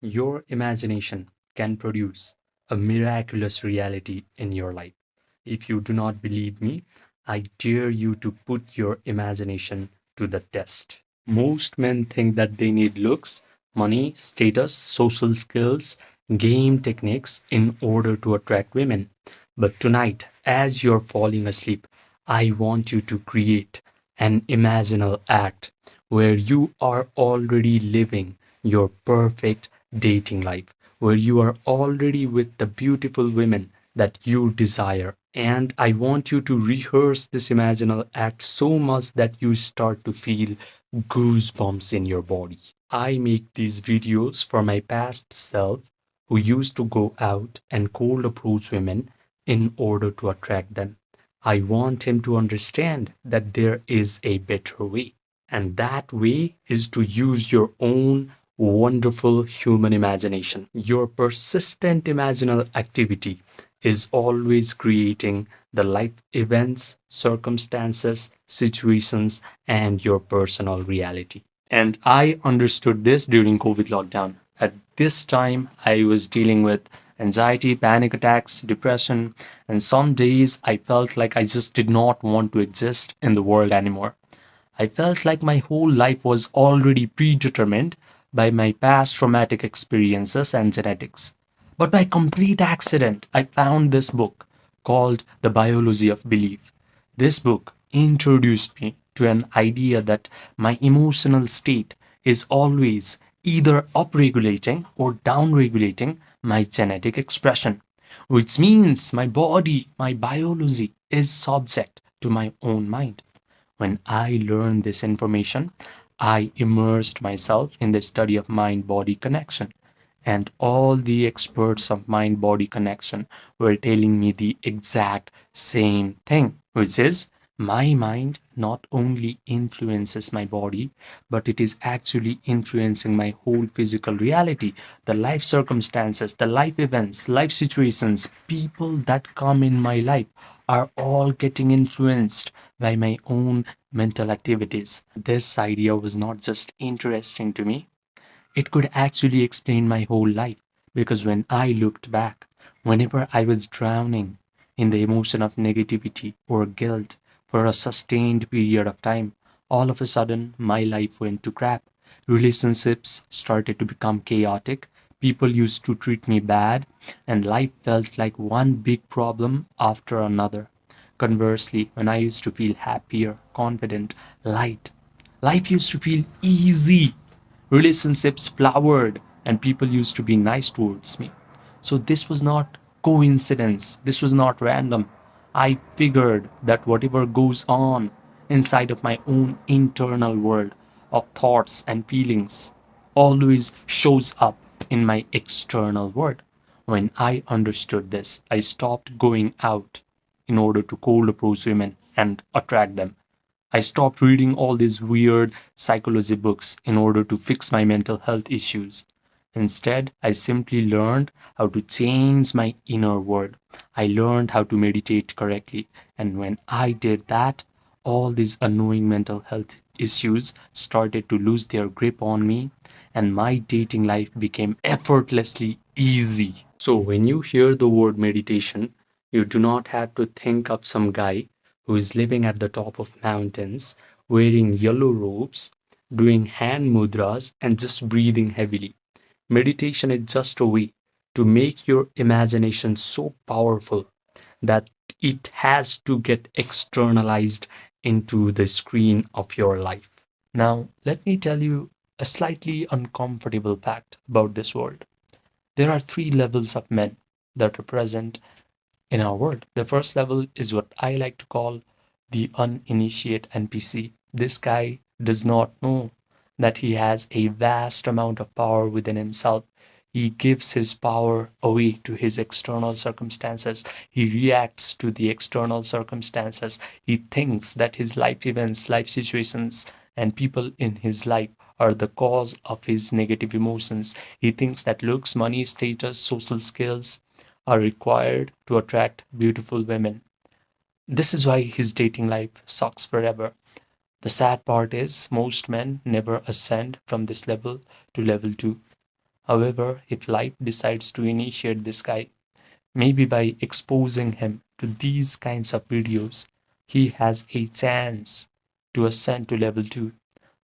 Your imagination can produce a miraculous reality in your life. If you do not believe me, I dare you to put your imagination to the test. Most men think that they need looks, money, status, social skills, game techniques in order to attract women. But tonight, as you're falling asleep, I want you to create an imaginal act where you are already living your perfect dating life, where you are already with the beautiful women that you desire. And I want you to rehearse this imaginal act so much that you start to feel goosebumps in your body. I make these videos for my past self who used to go out and cold approach women in order to attract them. I want him to understand that there is a better way. And that way is to use your own wonderful human imagination. Your persistent imaginal activity is always creating the life events, circumstances, situations, and your personal reality. And I understood this during COVID lockdown. At this time, I was dealing with anxiety, panic attacks, depression, and some days I felt like I just did not want to exist in the world anymore. I felt like my whole life was already predetermined by my past traumatic experiences and genetics. But by complete accident, I found this book called The Biology of Belief. This book introduced me to an idea that my emotional state is always either upregulating or downregulating my genetic expression, which means my body, my biology is subject to my own mind. When I learned this information, I immersed myself in the study of mind body connection. And all the experts of mind body connection were telling me the exact same thing, which is my mind not only influences my body, but it is actually influencing my whole physical reality, the life circumstances, the life events, life situations, people that come in my life are all getting influenced by my own mental activities. This idea was not just interesting to me, it could actually explain my whole life. Because when I looked back, whenever I was drowning in the emotion of negativity or guilt for a sustained period of time, all of a sudden my life went to crap. Relationships started to become chaotic. People used to treat me bad, and life felt like one big problem after another. Conversely, when I used to feel happier, confident, light, life used to feel easy. Relationships flowered, and people used to be nice towards me. So this was not coincidence, this was not random. I figured that whatever goes on inside of my own internal world of thoughts and feelings always shows up in my external world. When I understood this, I stopped going out in order to cold approach women and attract them. I stopped reading all these weird psychology books in order to fix my mental health issues. Instead, I simply learned how to change my inner world. I learned how to meditate correctly. And when I did that, all these annoying mental health issues started to lose their grip on me, and my dating life became effortlessly easy. So, when you hear the word meditation, you do not have to think of some guy who is living at the top of mountains, wearing yellow robes, doing hand mudras, and just breathing heavily. Meditation is just a way to make your imagination so powerful that it has to get externalized into the screen of your life. Now, let me tell you a slightly uncomfortable fact about this world. There are three levels of men that are present in our world. The first level is what I like to call the uninitiate NPC. This guy does not know that he has a vast amount of power within himself. He gives his power away to his external circumstances. He reacts to the external circumstances. He thinks that his life events, life situations, and people in his life are the cause of his negative emotions. He thinks that looks, money, status, social skills are required to attract beautiful women. This is why his dating life sucks forever. The sad part is most men never ascend from this level to level 2. However, if life decides to initiate this guy, maybe by exposing him to these kinds of videos, he has a chance to ascend to level 2.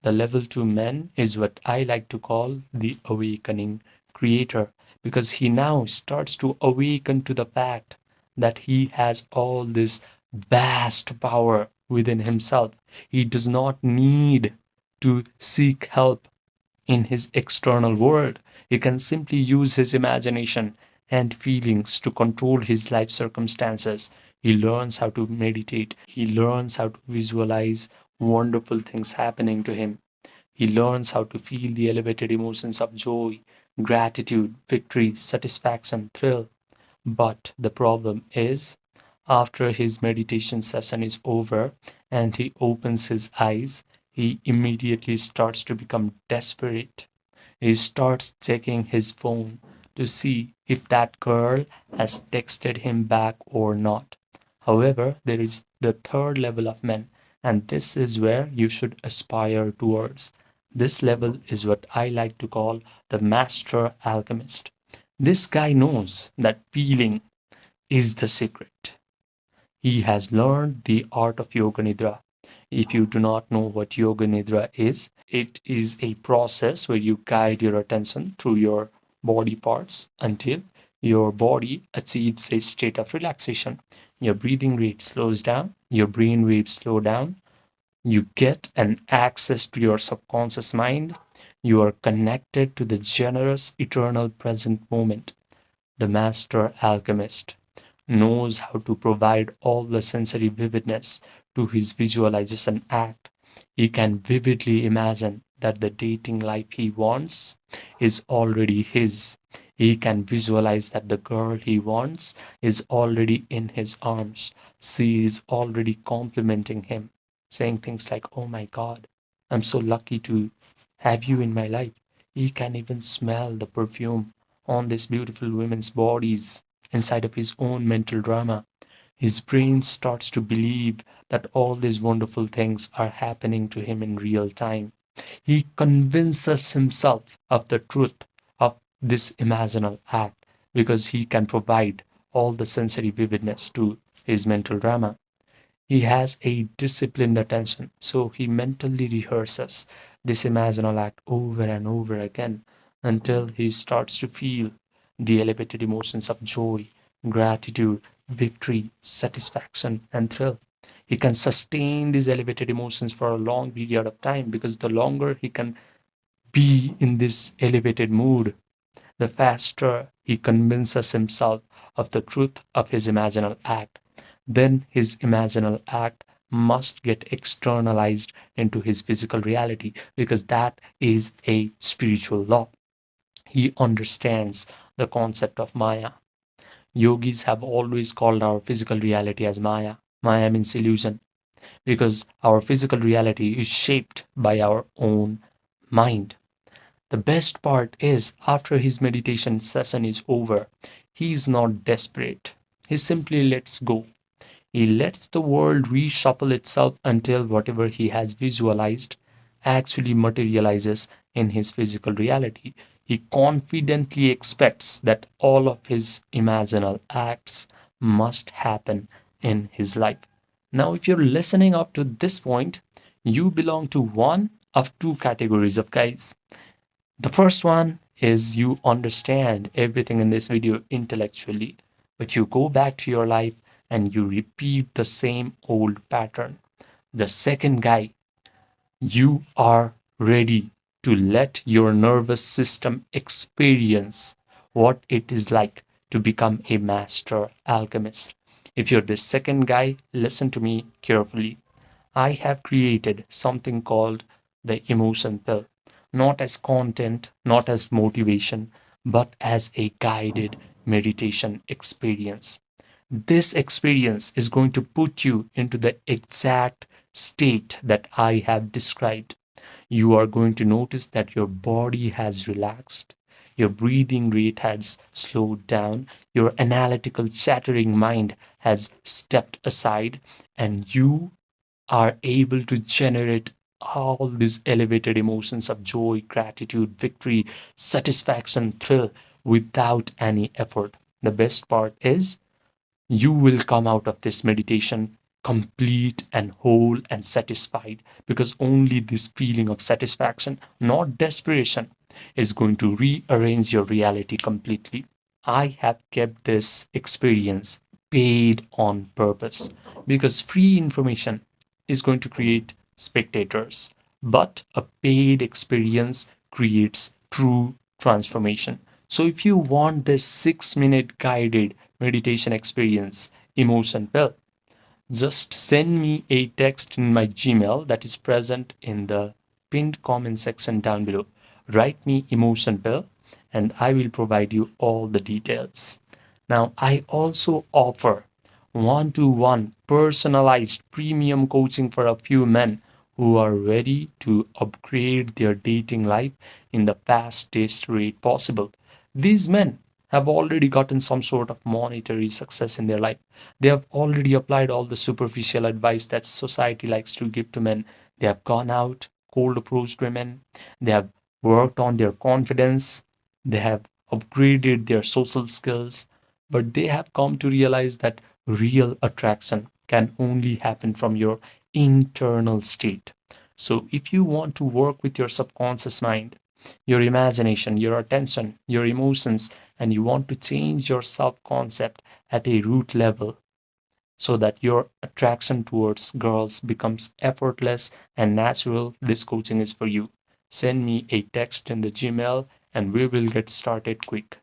The level 2 man is what I like to call the awakening creator, because he now starts to awaken to the fact that he has all this vast power within himself. He does not need to seek help in his external world. He can simply use his imagination and feelings to control his life circumstances. He learns how to meditate. He learns how to visualize wonderful things happening to him. He learns how to feel the elevated emotions of joy, gratitude, victory, satisfaction, thrill. But the problem is, after his meditation session is over and he opens his eyes, he immediately starts to become desperate. He starts checking his phone to see if that girl has texted him back or not. However, there is the third level of men, and this is where you should aspire towards. This level is what I like to call the master alchemist. This guy knows that feeling is the secret. He has learned the art of Yoga Nidra. If you do not know what Yoga Nidra is, it is a process where you guide your attention through your body parts until your body achieves a state of relaxation. Your breathing rate slows down, your brain waves slow down, you get an access to your subconscious mind, you are connected to the generous, eternal present moment. The master alchemist knows how to provide all the sensory vividness to his visualization act. He can vividly imagine that the dating life he wants is already his. He can visualize that the girl he wants is already in his arms. She is already complimenting him, saying things like, "Oh my God, I'm so lucky to have you in my life." He can even smell the perfume on these beautiful women's bodies inside of his own mental drama. His brain starts to believe that all these wonderful things are happening to him in real time. He convinces himself of the truth of this imaginal act because he can provide all the sensory vividness to his mental drama. He has a disciplined attention, so he mentally rehearses this imaginal act over and over again until he starts to feel the elevated emotions of joy, gratitude, victory, satisfaction, and thrill. He can sustain these elevated emotions for a long period of time because the longer he can be in this elevated mood, the faster he convinces himself of the truth of his imaginal act. Then his imaginal act must get externalized into his physical reality because that is a spiritual law. He understands the concept of Maya. Yogis have always called our physical reality as Maya. Maya means illusion because our physical reality is shaped by our own mind. The best part is, after his meditation session is over, he is not desperate. He simply lets go. He lets the world reshuffle itself until whatever he has visualized actually materializes in his physical reality. He confidently expects that all of his imaginal acts must happen in his life. Now, if you're listening up to this point, you belong to one of two categories of guys. The first one is you understand everything in this video intellectually, but you go back to your life and you repeat the same old pattern. The second guy, you are ready to let your nervous system experience what it is like to become a master alchemist. If you're the second guy, listen to me carefully. I have created something called the emotion pill, not as content, not as motivation, but as a guided meditation experience. This experience is going to put you into the exact state that I have described. You are going to notice that your body has relaxed, your breathing rate has slowed down, your analytical, chattering mind has stepped aside, and you are able to generate all these elevated emotions of joy, gratitude, victory, satisfaction, thrill without any effort. The best part is you will come out of this meditation complete and whole and satisfied, because only this feeling of satisfaction, not desperation, is going to rearrange your reality completely. I have kept this experience paid on purpose, because free information is going to create spectators, but a paid experience creates true transformation. So if you want this 6-minute guided meditation experience, emotion pill, just send me a text in my Gmail that is present in the pinned comment section down below. Write me emotion pill and I will provide you all the details. Now, I also offer one-to-one personalized premium coaching for a few men who are ready to upgrade their dating life in the fastest rate possible. These men have already gotten some sort of monetary success in their life. They have already applied all the superficial advice that society likes to give to men. They have gone out, cold approached women. They have worked on their confidence. They have upgraded their social skills. But they have come to realize that real attraction can only happen from your internal state. So, if you want to work with your subconscious mind, your imagination, your attention, your emotions, and you want to change your self concept at a root level so that your attraction towards girls becomes effortless and natural, this coaching is for you. Send me a text in the Gmail and we will get started quick.